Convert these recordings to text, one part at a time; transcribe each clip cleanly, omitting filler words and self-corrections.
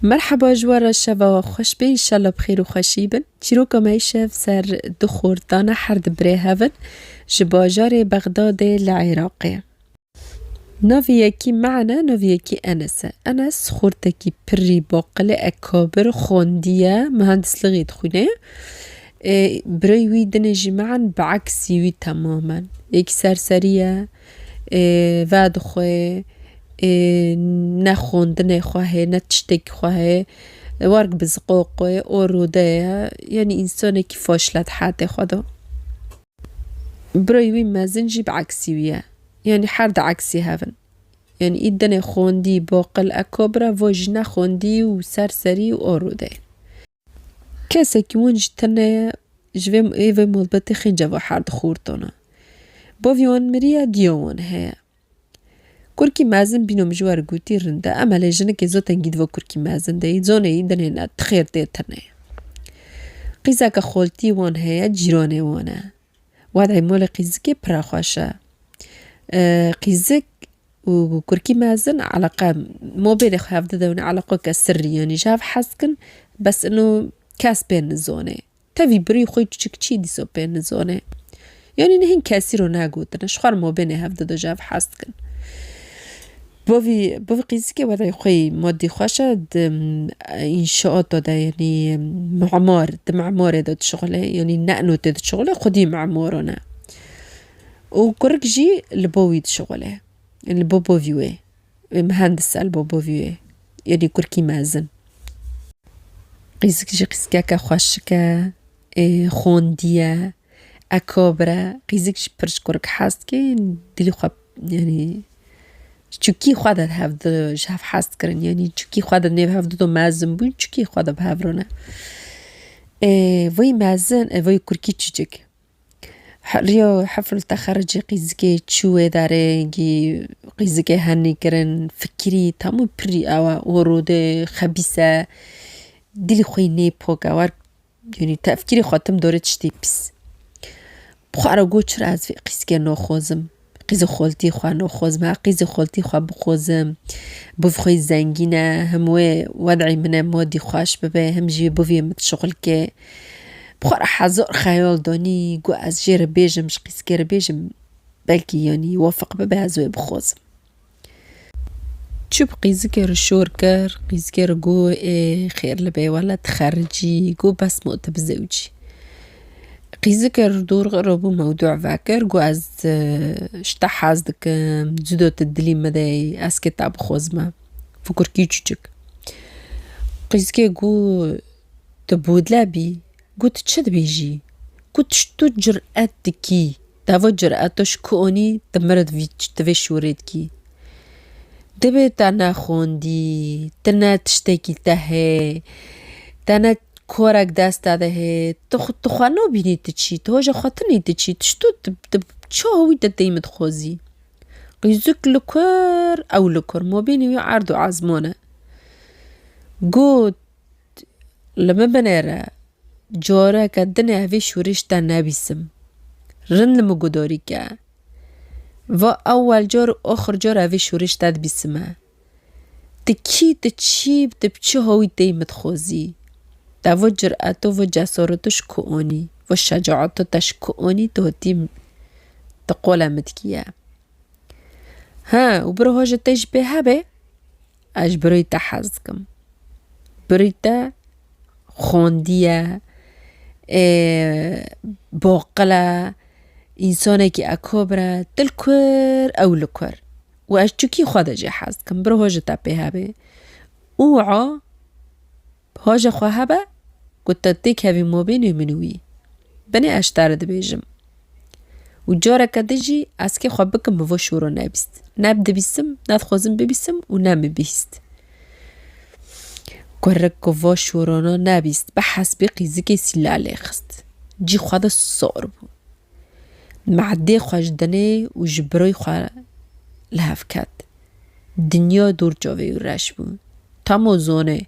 مرحبا جوارا الشبا خوش بين إن شاء الله بخير وخوشي بن تشيروكا مايشة في سر دخور دانا حرد بري هفن جباجار بغداد العراقية نوفيكي معنا نوفيكي أنس خورتكي بري باقلة أكابر خوندية مهندس لغيت خونه بريوي دنجي معا بعكسيوي تماما يك سرسرية واد خواه نخوندن خواه نتشتك خواه وارق بزقوقه اوروده يعني إنسانه كي فاشلت حياته خدا برايوي مازنجي بعكسيوية يعني حرد عكسي هفن يعني إدنه خوندي باقل أكابرة واجنا خوندي وسرسري وأوروده كاسا كي ونج تنه جوام ايوه مولبتي خنجا و حرد خورتانا باویان مریا دیوان هيا كوركي مازن بينو مجوار قوتي رندا أما لجنة كيزو تنجيد و كوركي مازن داي زونه يدنين تخير ديتنه قيزاك خولتي وان هيا جيراني وانا وادعي مولي قيزكي براخواشا قيزك و كوركي مازن علاقة مو بين خاف دون علاقة كسرية يعني جاف حسكن بس انو كاس بين الزونه تفي بري خوي تشكتشي دي سو بين الزونه يعني نهين كاسيرو ناقوتنا شخار مو بين هاف دو جاف حسكن بوفي قيزكي وضعي خوي مودي خوشة إنشاءات دادا يعني معمار داد شغله يعني نقنو داد شغله خدي معمارنا وكورك جي لبويد شغله البوبوفيوه مهندس البوبوفيوه يعني كوركي مازن قيزك جي قيزكاكا خوشكا خوندية أكابرة قيزك جي برش كورك حاسكي دلي خواب يعني چوکی خواهد هفت جهف حست کرن یعنی چوکی خواهد نیو هفت دو مازن بون چوکی خواهد بهفرونه وی مازن وی کرکی چجک ریا حفل تخرج قیزگی چوه داره گی قیزگی هنی کرن فکری تامو پری آوا وروده خبیسه دلی خوی نیپوگا ور یعنی تفکری خاتم داره چتی پیس بخواه گو چرا از قیزگی ناخوزم قیز خالتی خواه نخوزم قیز خالتی خواه بخوزم بوفخوی زنگینه هموه وضعی منه مادی خواهش ببه هم جیوه بوفیه متشغل که بخواه حزار خیال دانی گو از جیر بیجم قیز گیر بیجم بلکی یعنی وافق ببه ازوه بخوزم چوب قیز گیر شور کر قیز گیر گو خیر لبه ولا تخرجی گو بس مؤتب زوجی قيزكر دور غربو موضوع فاكر جو از اشتحاز دك زدو تدلي مداي اس كتاب خوزما فكر كيچوچك قيزكي جو تبود لابي جو تشد بيجي جو تشتو جرأت دكي دافو جرأتش كوني تمرد فيتش تفي شوريد كي دبي تانا خوندي تنا تشتكي تهي تنا کورک دست داده هی تو خانو بینی تچی تو جا خاطنی تچی تشتو تب چه هوی تدیمت خوزی قیزک لکر او لکر ما بینی و عرض و عزمانه گود لما بنره جاره که دنه هفی شورش تا نبیسم رن لما گداری که و اول جار و آخر جار هفی شورش تا بیسمه تکی تچی تب چه هوی تدیمت خوزی و جرأتو و جسارتش كوني و شجاعتو تش كوني توتي تقولا متكيا ها وبرو هاجة تشبه هبه اش بريتا حزكم بريتا خوندية باقلة إنسانه كي أكبره تلكر أو لكر و اش چوكي خواده جي حزكم برو هاجة تبه هبه اوعا هاجة خواه هبه قلت تيك هذي ما بيني ومنوي بني أشترد بيجم وجارة كدجي أسكي خبكم بفو شورو نابست نابد بيسم نادخوزم ببيسم ونام بيست كورك وفو شورونا نابست بحسب قيزكي سلالي خست جي خواده الصاربو معدي خواج دني وجبروي خواه لهفكات دنيا دور جاوه ورشبو تامو زونه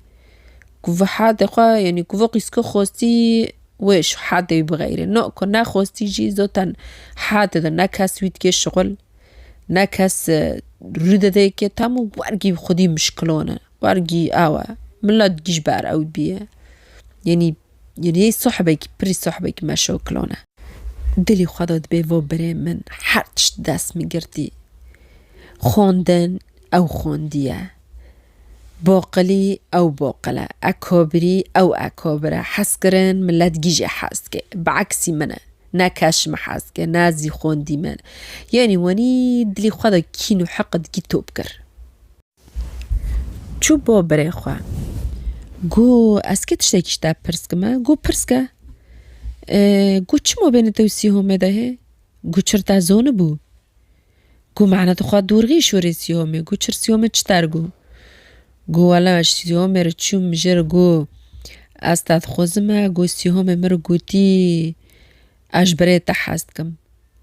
كوفا حد خواه يعني كوفا قيسكو خوستي وش حد بغيره نو كنا خوستي جي زوتن حد ده نكاس ويد كي شغل نكاس رده ده كي تامو وارجي خودي مشكلونه وارجي آوا ملا تجيش بار أو بيه يعني صحبك بري صحبك ما شوكلونه دلی خودت به و بره من هرچ دست میگردی خوندن او خوندیه باقلی او باقله اکابری او اکابره حس کرن ملت گیجه حس که بعکسی منه نه کش محس که نه زی خوندی من یعنی وانی دلی خودت کینو حقد گی توب کر چو با بره خواه گو از که تشتیکش تا پرسکه ما گو پرسکه گو چی ما بین توسی همه ده گو چر تا زونه بو گو معنی تو خواه دورگی شوری سی همه گو چر سی همه چتر گو والا سی همه رو چون مجر گو از تاد خوزمه گو سی همه مرو گوتی اش بره تحست کم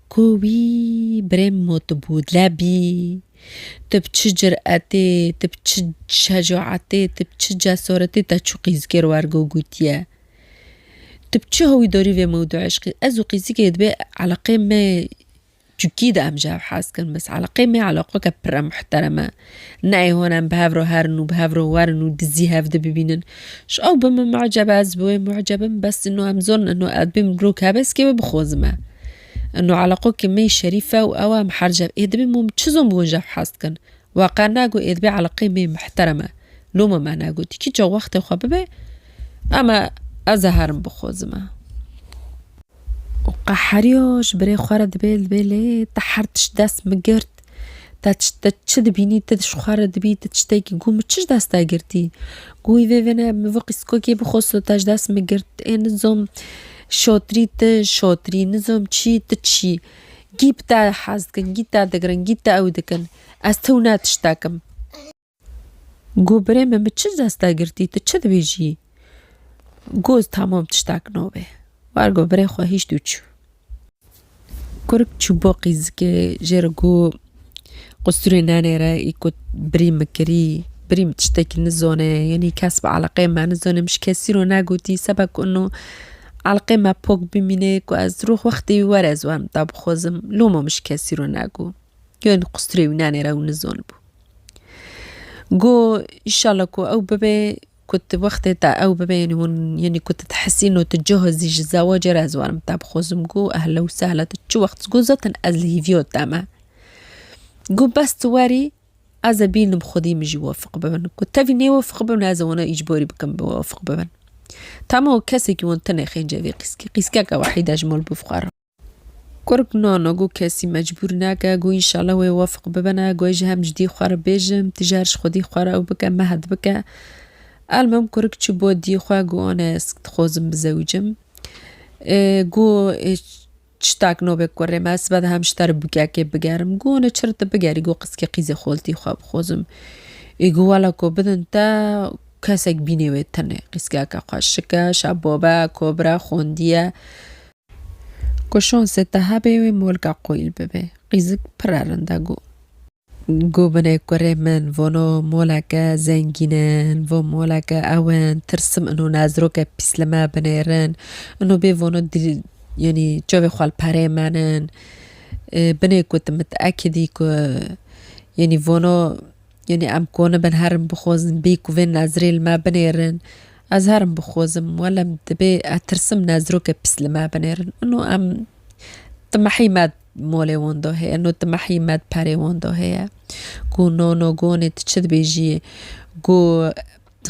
گو وی بره موت بود لبی تب چه جرأتی تب چه شجاعتی تب چه جسارتی تا چو قیزگر ورگو گوتیه تب چه هوی داری و موضوع عشقی ازو قیزی که يدبي علاقه ما جوكيد ام جاو حاس كن بس علاقه ما علاقه كبرة محترمة ناي هون بهافرو هرنو بهافرو ورنو دزي هافده ببينن ش او بما معجب از بوي معجبن بس انه هم ظن انه ادبي مبروك هبس كيف بخوزمه انه علاقه كمية شريفة و اوام حرجب ادبي مو تشزم بوجه حاس كن واقع ناقو ادبي علاقه ما محترمة لوما ما ناقو تيكي جو وقت خببه اما ازهرم بخوزمه وقحريوش بري خوارد بيل تحرتش دست مگرد تشد بيني تدش خوارد بي تشتاكي قوم تشش دست اگرتي قوي وينا موقع سكوكي بخوصو تاش دست مگرد نظام شاطري نظام چي تچي گيب تا حازد کن گيب تا دگرن گيب تا او دکن از تو ناتشتاكم قو بري من بتشش دست اگرتي تشد بيجي گوز تمام تشتاك نوبه وارگو برای خواهیش دوچو کرک چو باقیز که جرگو قصوری نانه را ایکو بریم مکری بریم تشتاکی نزانه یعنی کسب علاقه ما نزانه مش کسی رو نگوتی سبک انو علاقه ما پاک بمینه که از روح وقتی ور از وام تاب خوزم لوما مش کسی رو نگو یعنی قصوری نانه را و نزانه بو گو ایشالا که او ببه كنت وقت تا او ببا يعني كنت تحسي انه تجهزي الزواج رازوار متاب خوزمكو اهلا وسهلا تجو وقت جو زاتن ازلي فيو تاما جو بس تواري ازابين مخدي مجي وافق ببن كنت تافي وافق ببن هذا وانا اجباري بكم بوافق ببن تاما كاسي كي وانتنا خين جاوي قيسكا وحيد اجمل بفقار كورك نانا جو كاسي مجبور ناكا جو ان شاء الله ويوافق ببنا جو يجهم جدي خوار بيجم تجارش خدي خوار او بكا مهد بكا المهم كورك چو بودي خواه گو آنه اسكت خوزم بزوجم گو چتاك نو بكوره ماس بعد همشتر بگه که بگرم گو آنه چرت بگری گو قسكي قيزي خولتي خواه بخوزم گو والا کو بدن تا کسک بینه وی تنه قسكي که خواه شکه شبابه کبره خوندیه کشون سته هبه وی مولگا قویل ببه قيزك پرارنده گو بنای کره من وانو مولاکه زنگینن و مولاکه اوان ترسم انو نازروکه پیسلمه بنیرن انو بی وانو دل یعنی جاوی خوال پره منن بنای کت متأکدی که یعنی وانو یعنی ام کونه بن هرم بخوزن بی که وین نازریل ما بنیرن از هرم بخوزم ولا دبی ترسم نازروکه پیسلمه بنیرن انو ام تمحی ماد مولي وانده هي انو تمحي ماد پاره وانده هي گو نانو گونه تشد بيجي گو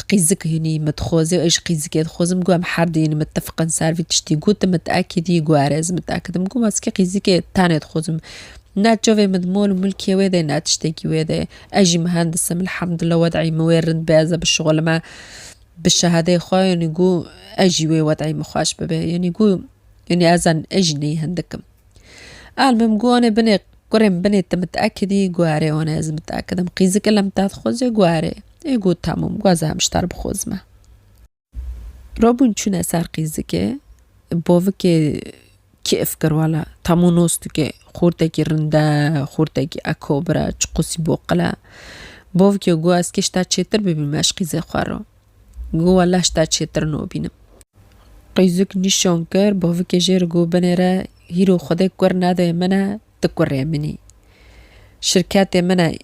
قيزك يعني متخوزي ايش قيزك يتخوزم گو هم حد يعني متفقن سارفي تشتي گو تمتأكدي گو عرز متأكدم گو ماسكي قيزك تاني تخوزم نا جوي مدمول ملكي ويدا نا تشتكي ويدا اجي مهندسة الحمد لله وضعي مويرن بازا بالشغل ما بالشهادة خواه يعني گو اجي وي وضعي مخواش ببه يعني گو يعني ازان اجني هندكم المهم قواني بني قرم بني تمتأكدي قواري وانا لازم متأكدة مقيزك لم تاخذي قواري يقول تمام قوازها مشتر بخوزمه رابون چون اثر قيزك بوفك كي افكر ولا تامونوستك خورتك رنده خورتك اكوبرا چقوسي بوقلا بوفك قو اسكي شتا چتر ببين ماش قيزي خوارو قو والله شتا چتر نو بينم قيزك نشان كر بوفك جير قو بنيرا هيرو خدای کور نده منه تکوره منی شرکت منه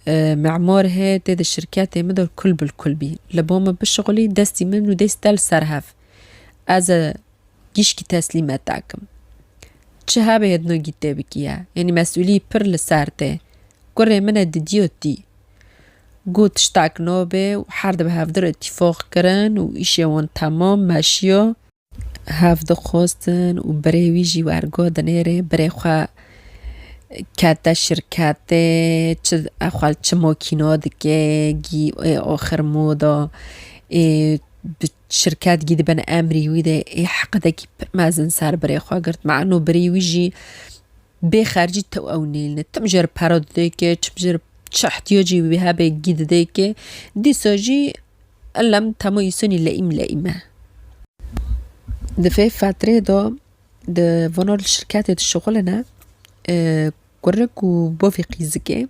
معمار هي تيد الشركات مدر كل بالكل بي لبوما بالشغلي دستي منو دستال سرهف از گیشکی تسلیمت دکم. چه هبه هدنو گیته بکیه یعنی مسئولی پر لسرته گره من دیدیوتی گو تشتاک نوبه و هر ده به هفدر اتفاق کرن و ایشه وان تمام ماشیو هفده خواستن و برای ویجی ورگو دنیره برای خواه کتا شرکته چه ماکینا دکه گی آخر مودا شركات جدي بنا أمري وإذا حق ذاك مازن صار بري خوا قرت مع إنه بري ويجي بخارجي تو أو نيل تمجر بارود ذاك تمجر احتياجي بها بجد ذاك دي ساجي ألم تمو يسوني لئيمة دفع فترة دا ده فنور الشركات الشغلنا قرك وبوفي قيزكي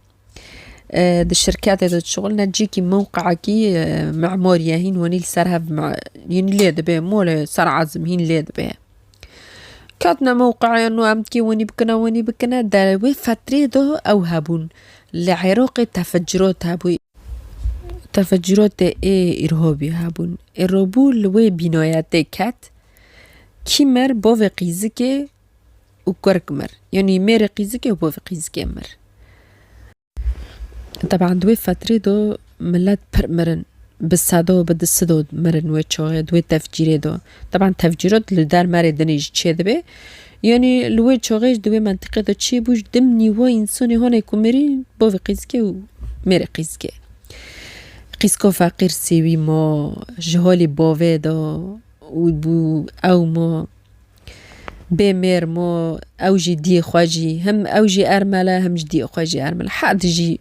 ده الشركات هذا الشغل نجيكي موقعكي معمارية هين ونيل سرها هين ليد به مول سر عزم هين ليد به كاتنا موقع انه امتكي وني بكنا دا فترة ده او هبون لعراق تفجرات هبو تفجرات ارهابي هبون ارهابو لوي بنايات كات كيمر بوفي قيزكي وكركمر يعني مير قيزكي وبوفي قيزكي مر طبعا دوي فترة دو ملات مرن بالسادو بدسدو مرن ويتشوغي دوي تفجيري دو طبعا تفجيرات لدار ماري دنيج چه دبي يعني لوي تشوغيش دوي منطقة دو چه بوش دمني و انساني هونه كومري بوفي قيزكي و ميري قيزكي قيزكو فقير سيوي ما جهالي باوه دو و بو او ما بمير ما او جي دي خواجي هم او جي ارملة هم جدي خواجي ارملة حد جي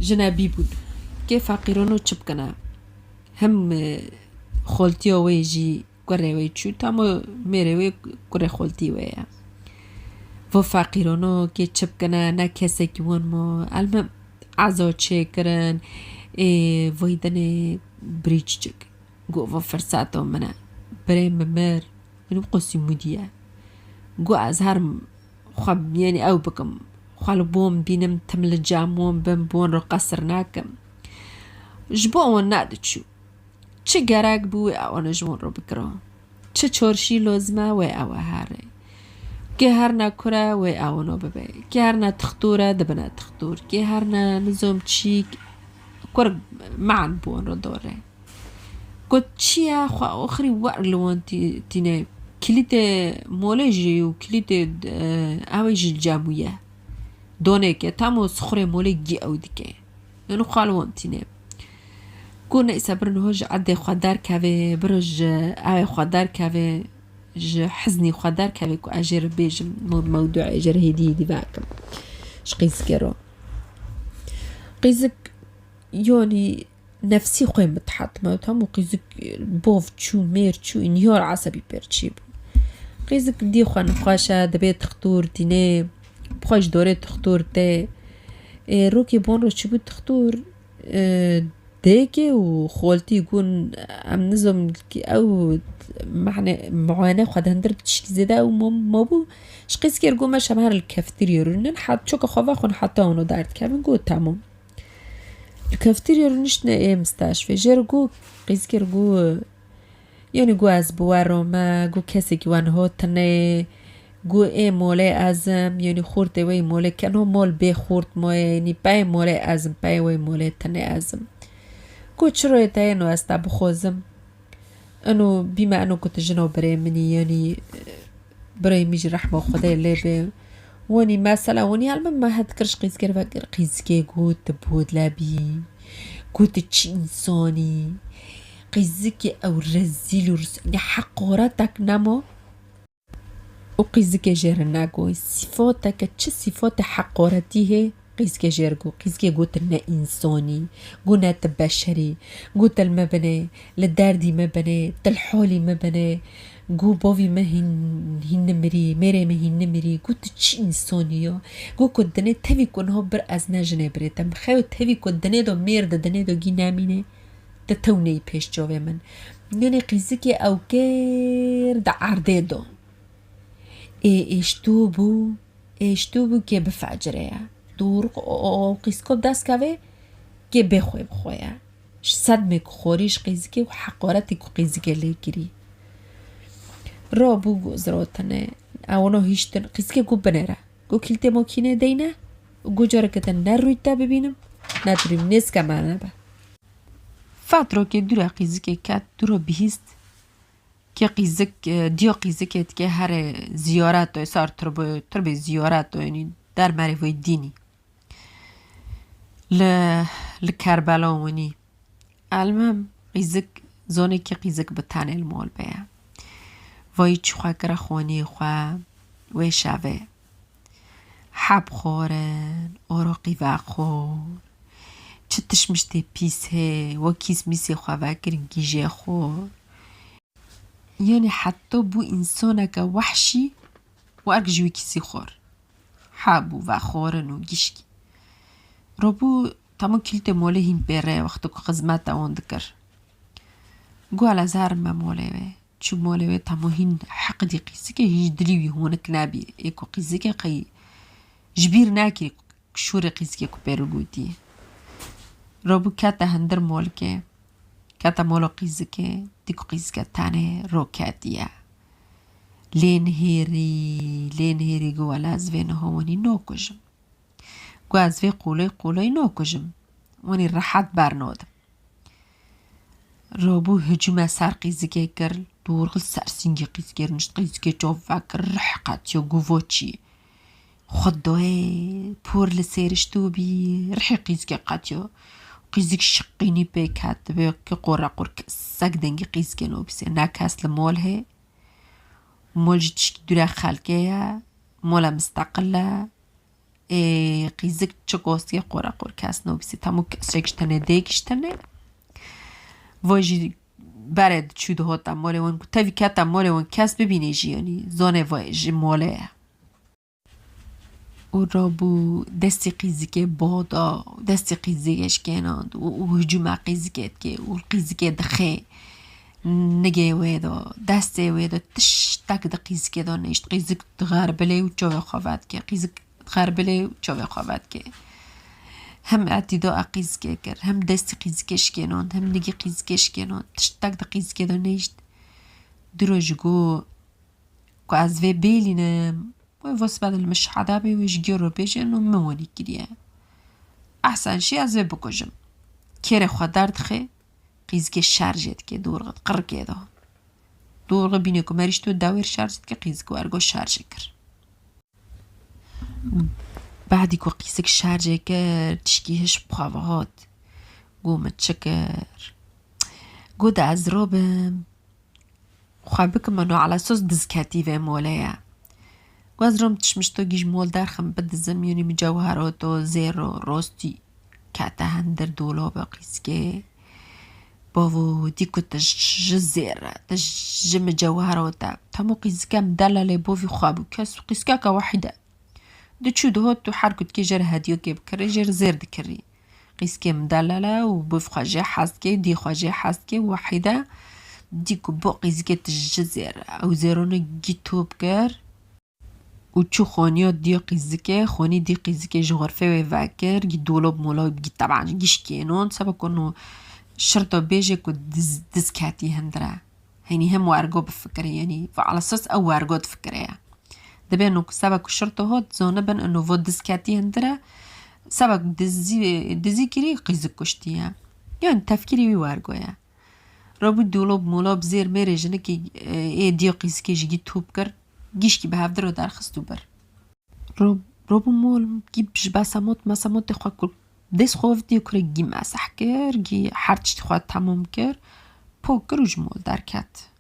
جنابي بود كيف فقيرونو چبكنا هم خولتي ويجي كوري ويچو تامو ميري وي كوري خولتي ويا و فقيرونو كي چبكنا نا كسي كيوان مو المهم عزا چكرن ويدن بريچ گو و فرساتو منا بريم مر منو قصي مديا گو از هر خب يعني او بكم خالو بوم بينم تمل جامون بم بون رو قصر ناكم جبون نادچو چه گرگ بو اوان جون رو بکرا چه چورشی لازمه و او هاره که هر نکره و اوانو ببه که هر نتختوره دبنا تختور که هر نظام چیک کرگ معن بون رو داره قد چیه خواه آخری ورلوان تینه کلیت مولیجی و کلیت اویج الجامویه دونه که تامو سخره مولی گی او دیگه یعنی خالوان تینه گونه ایسا برن هج عده خوددار که برج اوی خوددار که حزنی خوددار که که اجر بیجم موضوع اجر هدی باکم شقیز کرو قیزک یعنی نفسي خوي متحطمة تامو قيزك بوف تشو مير تشو انهيار عصبي بيرتشيبو قيزك دي خوان نقاشة دبي تختور تيني بخواش دوري تختور تي روكي بون رو تشبو تختور ديكي وخولتي يكون عم نظم او معنى معاناة خد هندر بتشكي زيدا او مابو شقيزك يرقو ما شمهر الكافتيريا رنن حد شوكا خوا خون حتى ونو دارت كامن قو تامو الكافتيريا رنشنا ايه مستشفى جرقو قيزك يرقو يعني قو از بوارو ما قو كسي كوان هو تنه قو ايه مولي ازم يعني خورت وي مولي كانو مول بي خورت مو يعني باي مولي ازم باي وي مولي تنه ازم قو چرو يتاينو استا بخوزم انو بما انو كنت جنو بري مني يعني بري ميجي رحمة خداي لابي واني مثلا واني علما ما هذكرش قيزكي فاكر قيزكي قوت تبود لابي قوت تشي انساني قيزكي او رزيل ورسولي حقورتك نمو وقيزكي جيرناكو صفاتك تش صفات حقورتي هي قيزكي جيركو قيزكي قوت لنا انساني قونا بشري قوت المبنى للداردي مبنى تلحولي مبنى قو بوفي ما هن مري ميري ما هن مري قلت تشي انسانيا قو كدني تفي كون هو بر از نجنه بري تم خيو تفي كدني دو مير دني دو جي نامينه تتوني پیش جوه من يعني قيزكي او كير دا عرده دو اشتوبو كي بفعجريا دور قیسکو دست که گه بخواه بخواه صدمه که خوریش قیزگه و حقارتی که قیزگه لیگیری را بو گذراتنه اوانو هیشتن قیزگه گو بنره گو کلته ماکینه دینه گو جاره کتن نروی تا ببینم نداریم نیست که معنی با فتره که دور قیزگه کت دور بهیست که قیزک دیا قیزکت که هر زیارت دای سار تربه زیارت دای یعنی در مریوی دینی لکربلا ونی المهم قیزک زونه که قیزک به تنه المال بیا وای چخوا گره خوانی خواه وی شوه حب خورن آراقی و خور چه تشمشته پیسه و کیس میسی خواه وکرین گیجه خور یعنی حتی بو انسانه که وحشی و ارگجوی کسی خور حبو و خورن و گیشکی رابو تمام کلت موله هین بره وقتو که خزمت آن دکر گو على زهر ما موله چو موله تمام هین حق دی قیسی که هیچ دریوی هونک نبی ایکو قیسی که قی جبیر نکی شور قیسی که برو گودی رابو کتا هندر مول که کتا مولا قیسی که دیکو قیسی که تانه رو کتیه لین هیری گو على ازوین هاونی نو کجم گو ازوی قولای نو کجم ونی راحت برنادم رابو هجوم سر قیزگه کرل دورغل سرسینگی قیزگه رنشت قیزگه جوه کر رحقت یا گووچی خدای پور لسیرشتو بی رحی قیزگه قطیا قیزگ شقینی بیکت بی که قرق سگ دنگی قیزگه نو بیسی نکس لمال هی مال جتشکی دوره خلقه یا مال مستقله قیزگ چه گاستی قرق کس نو بیسی تمو کس رکشتنه دیگشتنه واجی برد چوده هاتا ماله ون تاوی کتا ماله ون کس ببینی جیانی زانه واجی ماله او رابو دستی قیزگه بادا دستی قیزگهش کناند و هجوم قیزگهت که او قیزگه دخه نگه ویدا دسته ویدا تشتک دا قیزگه دا نشت قیزگ غربله و چاوه خوابد که قیزگ غربله و چاوه خوابد که هم اعتداء قیزگه کر هم دست قیزگش کنان هم نگی قیزگش کنان تشتک دا قیزگه دا نیشت دروجگو که از وی بیلینم و واس بعد المشحده بی ویشگی رو بیجن و موانی گریه احسن شی از وی بکجم کره خواه درد خی قیزگه شرجت که دورغت قرگه دا دورغ بینه که مریشتو داویر شرجت که قیزگو ارگو شرجه کر بعدی که قیزگ شرجه کر تشکیهش بخواهات گو متشکر گو دا از رابم خواه بکم منو على اساس دزکتی و موله گو از رام تشمشتو گیج مول درخم بدزم یونی مجوهرات و زیر و راستی کتا هندر دولاب قیزگه باو دیکو تش زیره تش مجوهرات تمو قیزگه مدلله باوی خوابو کس قیزگه که واحده دو چود هات تو حرکت که جر هدیو که بکره جر زیر دکری قیس که مدلله و بف خواجه حست که دی خواجه حست که وحیده دی که با قیس که تجزیر او زیرانو گی توب کر و چو خانیات دی قیس که خانی دی قیس که جغرفه و وکر گی دولاب مولا بگی طبعا گیش کنون سبا کنو شرطا بیجه که دز کتی هندره هینی هم وارگو بفکره یعنی وعلى اساس او وارگو تفکره دبی انو سبک شرطه هات زانه بن انو و دزکتی هندره سبک دزی کری قیزک کشتیه یعنی تفکیری وی وارگویه رابو دولاب مولاب زیر میره جنه که دیا قیزکه جگی توب کرد گیش کی به هفته رو درخستو بر رابو مول گی بجبه سمات خواه کل دست خواه دیو کره گی مسح کر گی هرچی خواه تمام کر پاک روش مول درکت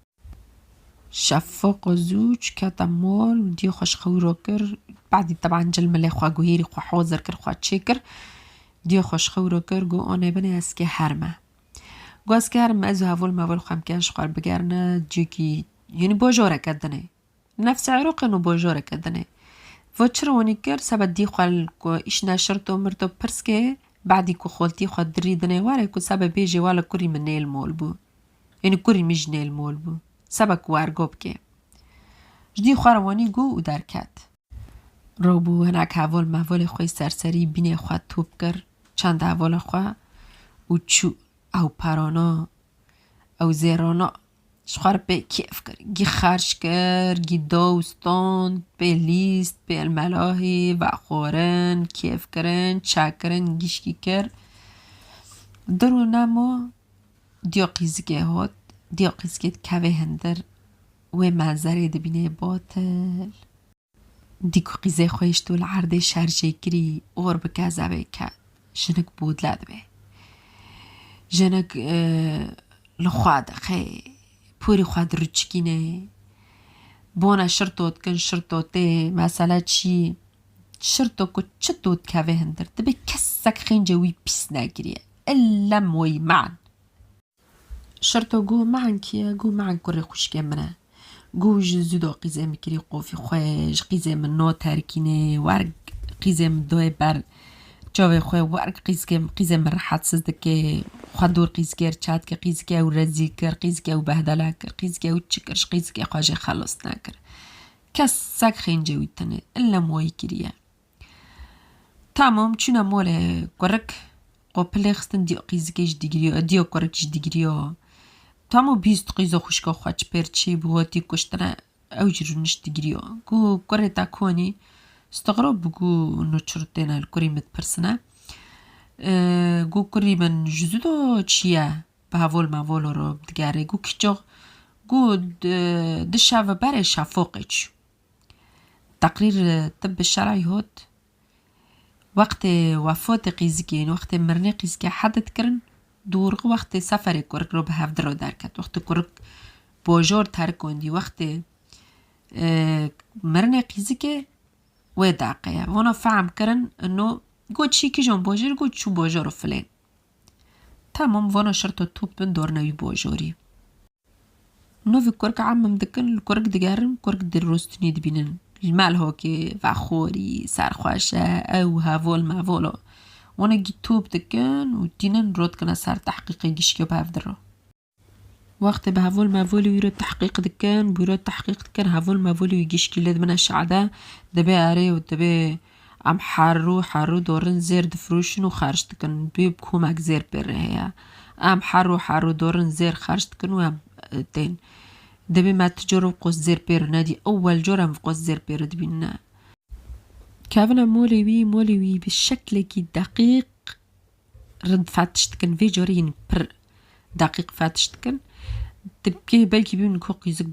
شفاق زوج کتا مال دی خوش خورا کر بعدی طبعا جلمه لی خواه گوهیری خواه حاضر کر خواه چه کر دی خوش خورا کر گو آنه بنه از که هرمه گو از که هرمه ازو هول مول خواه مکنش خواه بگرنه جو کی یعنی باجاره کدنه نفس عراق انو باجاره کدنه و چرا کر سبت دی خواه ایش نشرتو مرتو پرس که بعدی که خالتی خواه دریدنه واره که سبت بیجه والا کری من نیل مول بو یعنی کری میج نیل مول بو سبک وارگوب که جدی خواروانی گو و درکت روبو هناك هاول مهول خوی سرسری بینه خواه توب کر چند هاول خواه و چو او پرانا او زیرانا شخوار به کیف کر گی خرش کر گی دوستان به لیست به الملاهی و خورن کیف کرن چاکرن گیشکی کر درو نمو دیا قیزگه هات دیا قیزگه که هندر و منظره دبینه باطل دیکو قیزه خویش تو العرده شرجه گری اور بکازه به که جنک بود لاد به جنک لخواد خی پوری خواد رچکینه بونا شرطوت کن شرطوته مثلا چی شرطو که چطوت که هندر دبی کسک خین جوی پیس نگریه الا موی معن شرطو گو معن کیه گو معن کره خوشگه منه گو جزودو قیزه میکری قوفی خوش قیزه من نو ترکینه ورگ قیزه من دوی بر جاوی خوی ورگ قیزه من راحت سزده که خودور قیزگر چاد که قیزگه او رزی کر قیزگه او بهدله کر قیزگه او چکرش قیزگه خواجه خلاص نکر کس سک خین جوی تنه الا موی کریه تمام چونه موله گرک قوپله خستن دیو قیزگه جدیگریو دیو گرک جدیگریو تمام 20 قیزه خوشگاه خواهد پرچی بواتی کشتنه او جرونش دیگریو گو گره تا کنی استغراب بگو نوچرتین الکری متپرسنه گو کری من جزودو چیه به هول موال رو دگره گو کجا گو دشه و بره شفاقه چو تقریر طب شرعی هود وقت وفات قیزگین وقت مرنه قیزگی حدد کرن دورق وقت سفر کرک رو به هفت رو درکت وقت کرک باجار ترکوندی وقت مرنه قیزگی و دقیقه وانا فهم کرن انو گو چی که جان باجار گو چو باجار فلان تمام وانا شرط توب بن دور نوی باجاری نو في کرک عمم دکن الکرک دگرم کرک در روستنی دبینن المال هو که وخوري سرخوشه او هاول ماولو وانا جي توب دكان ودينن رود كنا صار تحقيق جيشكي بهفدرو وقت بهاول ماولو يرو تحقيق دكان بيرو تحقيق دكان هاول ماولو يجيشكي لد من الشعدا دبي اري ودبي ام حرو دورن زير دفروشن وخارج دكان بيب كوماك زير بيرهيا ام حرو دورن زير خارج دكان وام دين دبي ما تجرب قوس زير بير نادي اول جرم قوس زير بير دبينا كافنا مولوي بالشكل كي دقيق رد فاتشتكن في جورين بر دقيق فاتشتكن تبكي بلكي بيون كوق يزق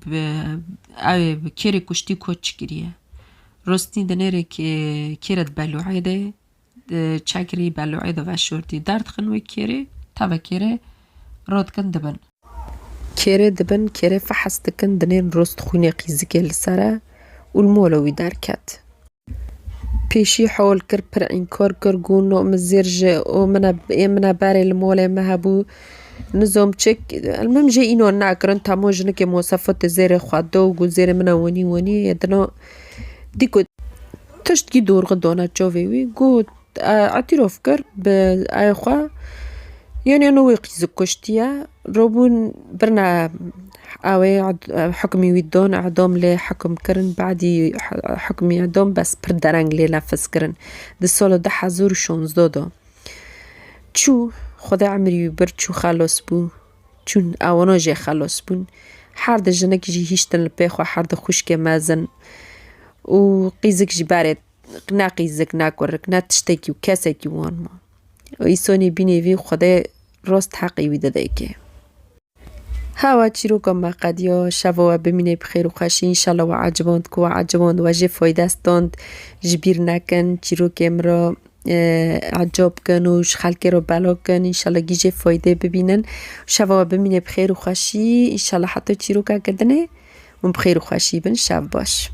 بكيري كشتي كوتش كريه روستين دنيري كيرت بلو عيدة تشاكري بلو عيدة وشورتي دارت خنوي كيري تابا كيري رود كن دبن كيري دبن كيري فحستكن دنين روست خويني قيزكي لسارة والمولوي داركات پیشی حول کر پر این کار کر گونو مزرج و منا باری الموله مهبو نظام چک المهم جه اینو ناکرن تماجن که مواصفات زیر خواده و گو زیر منا ونی یدنا دیکو تشت کی دور غدانا چاوی گو اعتراف کر به ای خوا يعني أنا ويقيز كشتيا روبون برنا أوي حكمي ويدون أعدام لي حكم كرن بعدي حكمي أعدام بس بردرنگ لي لفظ كرن ده سال ده حزور شونزدادا چو خدا عمري بر چو خلاص بو چون أوانا جي خلاص بون هر ده جنك جي هيشتن لبيخ و هر ده خوشك مازن و قيزك جي بارد نا قيزك نا كورك نا تشتكي و كاسكي وان ما ويسوني بيني في خدا راست حقي ويداده که هوا چیرو کم قدیا شوا بمینه بخیر و خوشی انشالله و عجباند کو عجباند و جه فایده استاند جبیر نکن چیرو کم را عجب کن و خلق رو بلا کن انشالله گیجه فایده ببینن شوا بمینه بخیر و خوشی انشالله حتی چیرو که کدنه من بخیر و خوشی بن شب باش